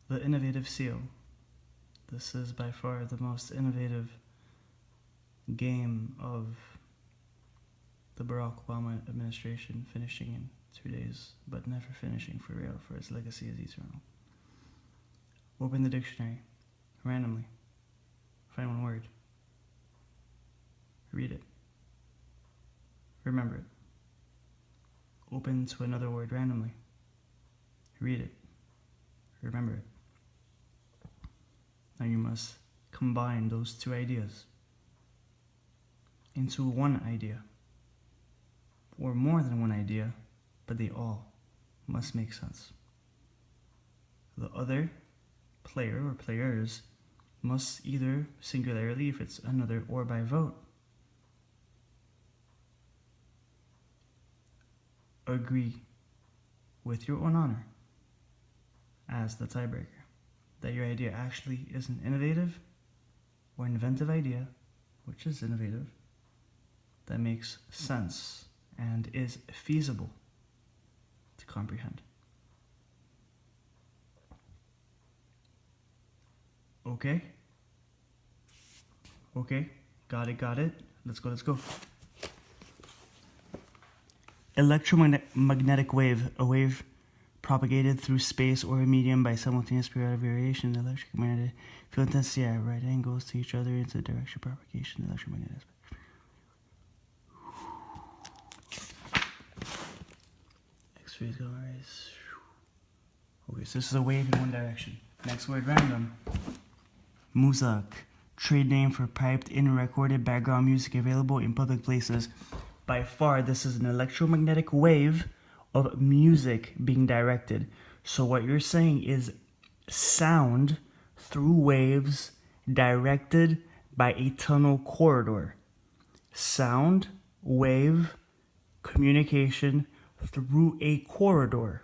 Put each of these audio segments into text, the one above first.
The innovative seal. This is by far the most innovative game of the Barack Obama administration, finishing in 2 days, but never finishing for real, for its legacy is eternal. Open the dictionary, randomly. Find one word. Read it. Remember it. Open to another word randomly. Read it. Remember it. Now you must combine those two ideas into one idea, or more than one idea, but they all must make sense. The other player or players must either singularly, if it's another, or by vote, agree with your own honor as the tiebreaker that your idea actually is an innovative or inventive idea, which is innovative, that makes sense and is feasible to comprehend. Okay? Okay, got it. Let's go. Electromagnetic wave, a wave propagated through space or a medium by simultaneous periodic variation. The electromagnetic field intensity at right angles to each other into the direction of propagation of the electromagnetic spectrum. X-rays, gamma rays. Okay, so this is a wave in one direction. Next word, random. Muzak, trade name for piped in recorded background music available in public places. By far, this is an electromagnetic wave of music being directed. So what you're saying is sound through waves directed by a tunnel corridor. Sound, wave, communication through a corridor.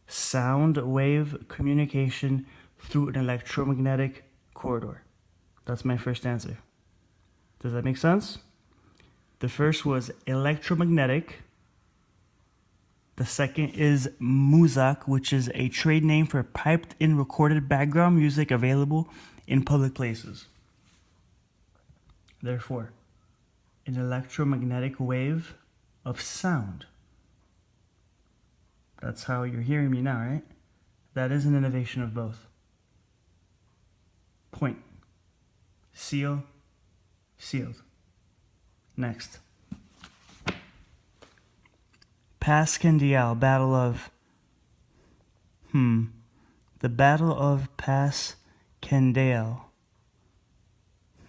Sound, wave, communication through an electromagnetic corridor. That's my first answer. Does that make sense? The first was electromagnetic. The second is muzak, which is a trade name for piped in recorded background music available in public places. Therefore, an electromagnetic wave of sound. That's how you're hearing me now, right? That is an innovation of both. Point. Seal. Sealed. Next. Passchendaele, Battle of... The Battle of Passchendaele.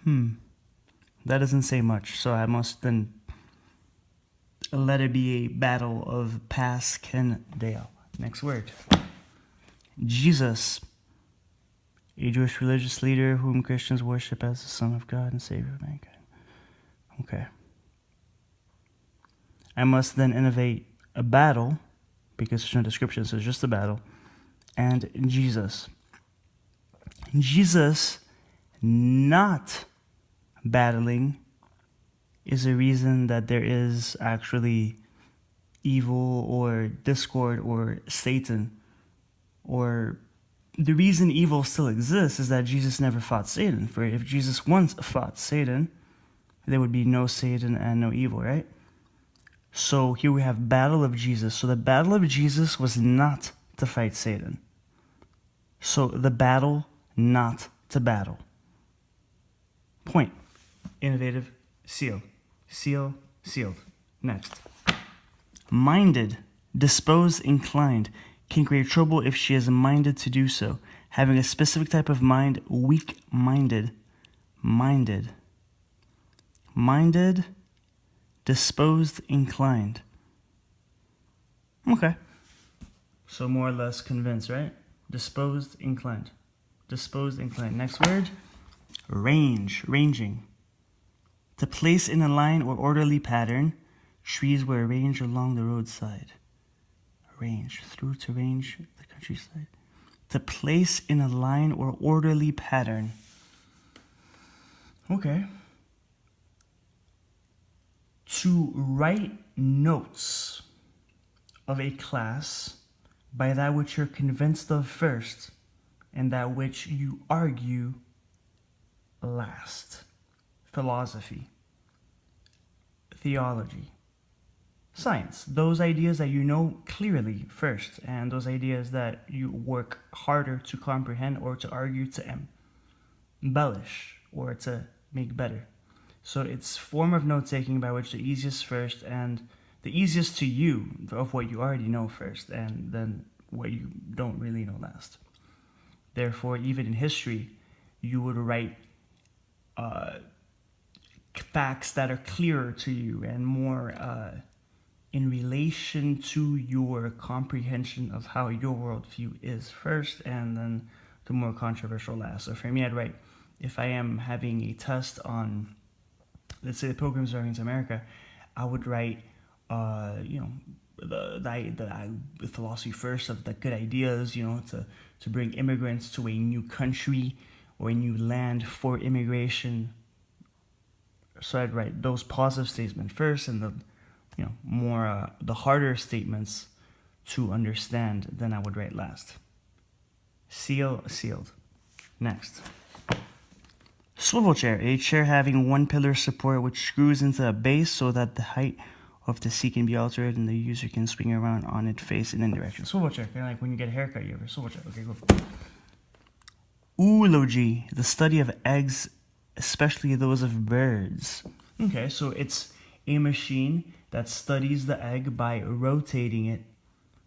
That doesn't say much, so I must then let it be a Battle of Passchendaele. Next word. Jesus, a Jewish religious leader whom Christians worship as the Son of God and Savior of mankind. Okay. I must then innovate a battle, because there's no description, so it's just a battle, and Jesus. Jesus not battling is a reason that there is actually evil or discord or Satan, or the reason evil still exists is that Jesus never fought Satan. For if Jesus once fought Satan, there would be no Satan and no evil, right? So here we have battle of Jesus. So the battle of Jesus was not to fight Satan. So the battle not to battle. Point. Innovative. Seal. Seal. Sealed. Next. Minded. Disposed. Inclined. Can create trouble if she is minded to do so. Having a specific type of mind. Weak-minded. Minded. Minded. Disposed, inclined. Okay. So more or less convinced, right? Disposed, inclined. Disposed, inclined. Next word. Range, ranging. To place in a line or orderly pattern. Trees were arranged along the roadside. Arrange, through to range the countryside. To place in a line or orderly pattern. Okay. To write notes of a class by that which you're convinced of first, and that which you argue last. Philosophy, theology, science. Those ideas that you know clearly first, and those ideas that you work harder to comprehend or to argue to embellish or to make better. So it's form of note-taking by which the easiest first and the easiest to you of what you already know first, and then what you don't really know last. Therefore, even in history, you would write facts that are clearer to you and more in relation to your comprehension of how your worldview is first, and then the more controversial last. So for me, I'd write, if I am having a test on, let's say, the Pilgrims arriving to America, I would write, the philosophy first of the good ideas, to bring immigrants to a new country or a new land for immigration. So I'd write those positive statements first, and the more the harder statements to understand, then I would write last. Sealed. Next. Swivel chair, a chair having one pillar support which screws into a base so that the height of the seat can be altered and the user can swing around on it face in any direction. Swivel chair, kind of like when you get a haircut, you have a swivel chair. Okay, go. Oology, the study of eggs, especially those of birds. Okay, so it's a machine that studies the egg by rotating it,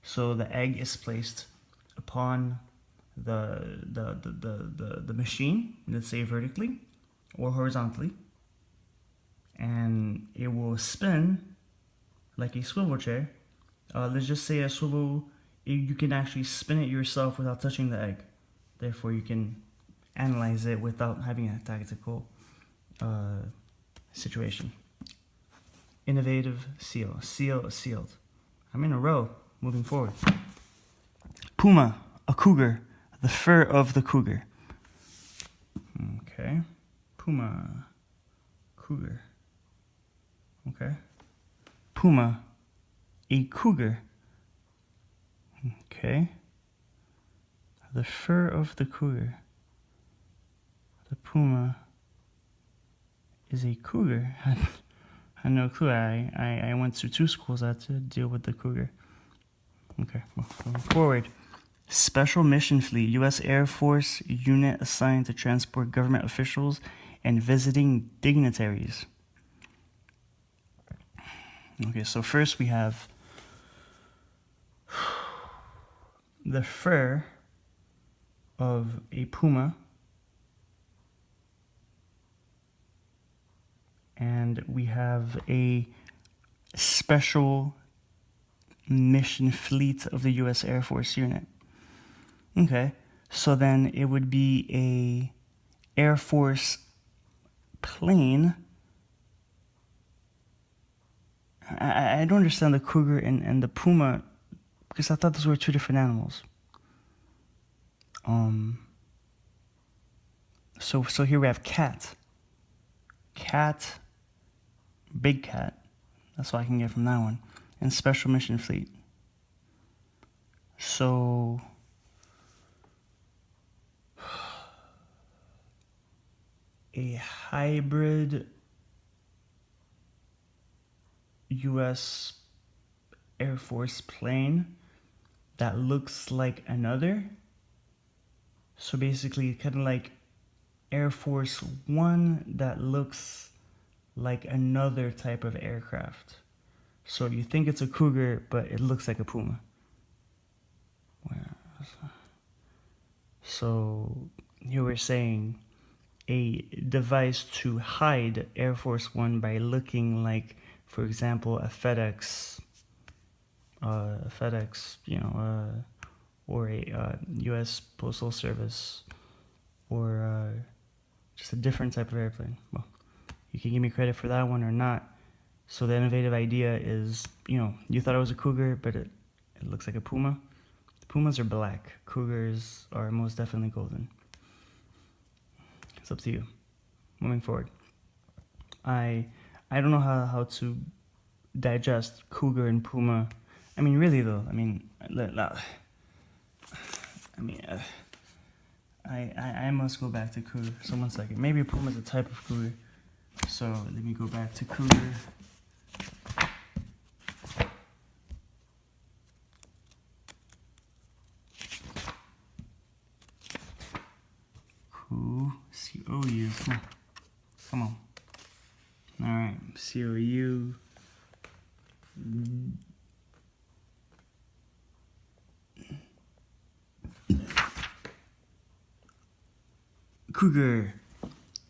so the egg is placed upon the machine, let's say vertically or horizontally, and it will spin like a swivel chair. Let's just say a swivel, you can actually spin it yourself without touching the egg. Therefore, you can analyze it without having a tactical situation. Innovative, sealed. I'm in a row, moving forward. Puma, a cougar, the fur of the cougar. Okay. Puma, cougar. Okay. Puma, a cougar. Okay. The fur of the cougar. The puma is a cougar. I had no clue. I went to 2 schools that had to deal with the cougar. Okay, well, going forward. Special Mission Fleet, U.S. Air Force unit assigned to transport government officials and visiting dignitaries. Okay, so first we have the fur of a puma, and we have a special mission fleet of the U.S. Air Force unit. Okay, so then it would be a Air Force plane. I don't understand the cougar and the puma, because I thought those were 2 different animals. So here we have cat, big cat. That's all I can get from that one. And special mission fleet. So a hybrid U.S. Air Force plane that looks like another. So basically kind of like Air Force One that looks like another type of aircraft. So you think it's a cougar, but it looks like a puma. So here we're saying a device to hide Air Force One by looking like, for example, a FedEx, or a U.S. Postal Service, or just a different type of airplane. Well, you can give me credit for that one or not. So the innovative idea is, you thought it was a cougar, but it looks like a puma. The pumas are black. Cougars are most definitely golden. It's up to you. Moving forward. I don't know how to digest cougar and puma. I mean, really though. I must go back to cougar. So 1 second. Maybe puma is a type of cougar. So let me go back to cougar. C-O-U. Come on. All right. C-O-U. Cougar,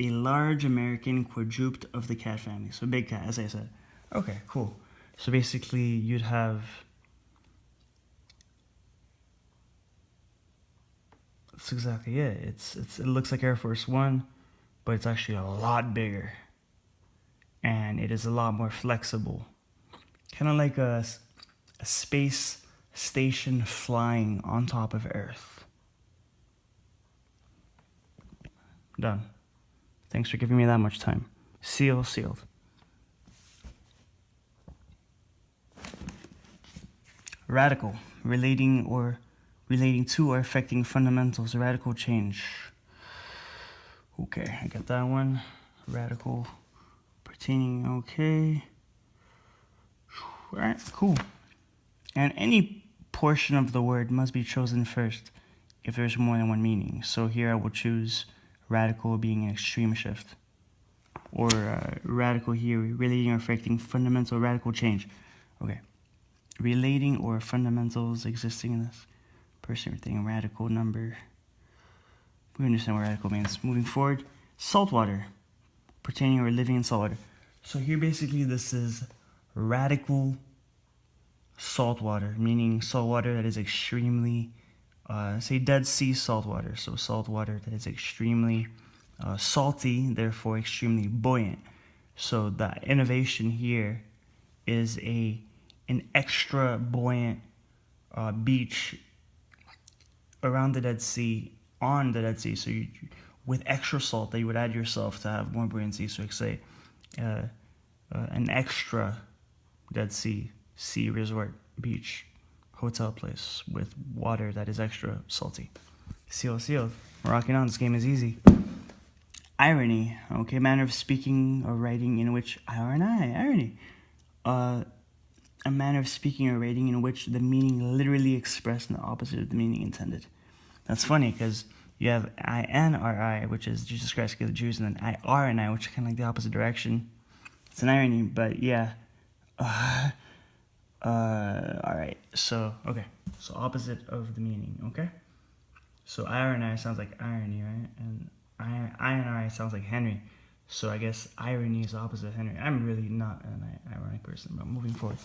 a large American quadruped of the cat family. So big cat, as I said. Okay, cool. So basically, you'd have... That's exactly it. It looks like Air Force One, but it's actually a lot bigger. And it is a lot more flexible. Kind of like a space station flying on top of Earth. Done. Thanks for giving me that much time. Sealed. Radical, relating to or affecting fundamentals, radical change. Okay, I got that one. Radical, pertaining, okay. All right, cool. And any portion of the word must be chosen first if there's more than one meaning. So here I will choose radical being an extreme shift. Or radical here, relating or affecting fundamental radical change. Okay. Relating or fundamentals existing in this person or thing, radical number. We understand what radical means. Moving forward, saltwater, pertaining or living in saltwater. So here basically this is radical saltwater, meaning saltwater that is extremely, say Dead Sea saltwater. So saltwater that is extremely salty, therefore extremely buoyant. So the innovation here is an extra buoyant beach around the Dead Sea, on the Dead Sea. So with extra salt that you would add yourself to have more buoyancy. So like say an extra Dead Sea resort, beach, hotel place with water that is extra salty. Sealed. We're rocking on. This game is easy. Irony. Okay, manner of speaking or writing in which irony. A manner of speaking or writing in which the meaning literally expressed in the opposite of the meaning intended. That's funny because you have I-N-R-I, which is Jesus Christ, kill the Jews, and then I-R-N-I, which is kind of like the opposite direction. It's an irony, but yeah. Alright, so, okay. So opposite of the meaning, okay? So I-R-N-I sounds like irony, right? And I-N-R-I sounds like Henry. So I guess irony is opposite of Henry. I'm really not an ironic person, but moving forward.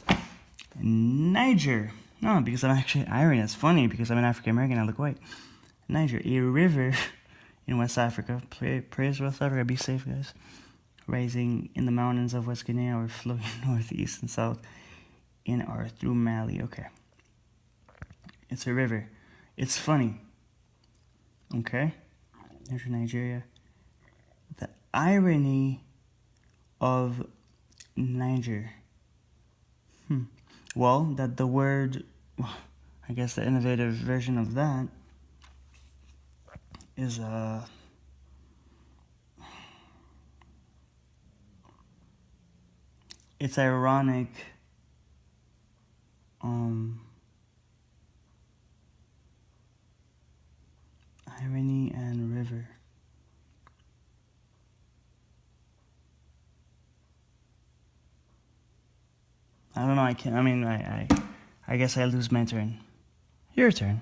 Niger. No, because I'm actually irony. That's funny because I'm an African American. I look white. Niger, a river in West Africa. Praise West Africa. Be safe, guys. Rising in the mountains of West Guinea or flowing northeast and south in or through Mali. Okay. It's a river. It's funny. Okay. There's Nigeria. The irony of Niger. Well, that the word, I guess the innovative version of that is it's ironic. Irony and river. I don't know. I guess I lose my turn. Your turn.